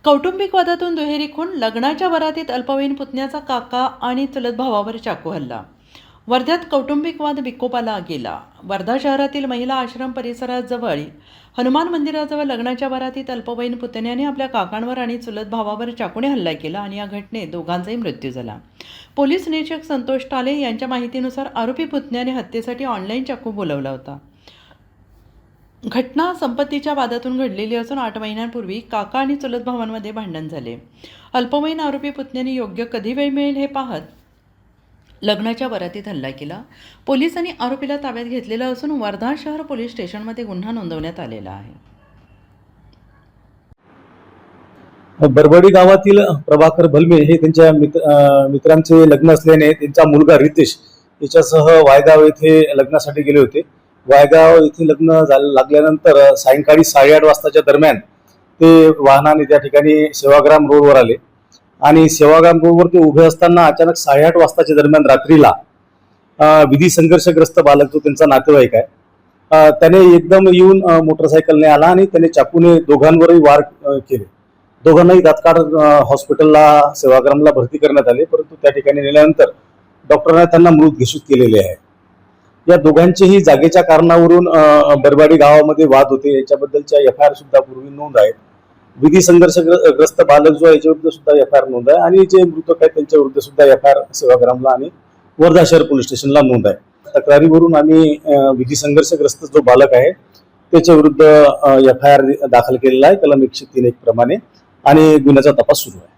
कौटुंबिक वादातून दुहेरी खून, लग्नाच्या वरातीत अल्पवयीन पुतण्याचा काका आणि चुलत भावावर चाकू हल्ला. वर्ध्यात कौटुंबिक वाद विकोपाला गेला. वर्धा शहरातील महिला आश्रम परिसराजवळ हनुमान मंदिराजवळ लग्नाच्या वरातीत अल्पवयीन पुतण्याने आपल्या काकांवर आणि चुलत भावावर चाकूने हल्ला केला आणि या घटनेत दोघांचाही मृत्यू झाला. पोलीस निरीक्षक संतोष टाले यांच्या माहितीनुसार आरोपी पुतण्याने हत्येसाठी ऑनलाईन चाकू बोलवला होता. घटना संपत्तीच्या वादातून घडलेली असून 8 महिन्यांपूर्वी काका आणि चुलत भावांमध्ये भांडण झाले. अल्पवयीन आरोपी पुतण्याने योग्य कधी वेळ मिळेल हे पाहत लग्नाच्या वरातीत हल्ला केला. पोलिसांनी आरोपीला ताब्यात घेतलेलं असून वर्धा शहर पोलीस स्टेशनमध्ये गुन्हा नोंदवण्यात आलेला आहे. बरबडी गावातील प्रभाकर भलमे हे त्यांच्या मित्रांचे लग्न असल्याने त्यांचा मुलगा रितेश याच्यासह वायगाव येथे लग्नासाठी गेले होते. वायगाव येथे लग्न लागल्यानंतर सायंकाळी 8:30 वाजताच्या दरम्यान ते वाहनाने त्या ठिकाणी सेवाग्राम रोडवर आले आणि सेवाग्राम रोडवर ते उभे असताना अचानक 8:30 वाजताच्या दरम्यान रात्रीला विधी संघर्षग्रस्त बालक जो त्यांचा नातेवाईक आहे त्याने एकदम येऊन मोटरसायकलने आला आणि त्याने चाकूने दोघांवरही वार केले. दोघांनाही तात्काळ हॉस्पिटलला सेवाग्रामला भरती करण्यात आले, परंतु त्या ठिकाणी नेल्यानंतर डॉक्टरांनी त्यांना मृत घोषित केलेले आहे. या दोघांचेही जागेच्या कारणावरून बरबाडी गावामध्ये वाद होते. याच्याबद्दलच्या FIR सुद्धा पूर्वी नोंद आहेत. विधी संघर्षग्रस्त बालक जो आहे याच्याविरुद्ध सुद्धा FIR नोंद आहे आणि जे मृतक आहेत त्यांच्या विरुद्ध सुद्धा FIR सेवाग्रामला आणि वर्धा शहर पोलीस स्टेशनला नोंद आहे. तक्रारीवरून आम्ही विधी संघर्षग्रस्त जो बालक आहे त्याच्या विरुद्ध FIR दाखल केलेला आहे कलम 103(1) प्रमाणे आणि गुन्ह्याचा तपास सुरू आहे.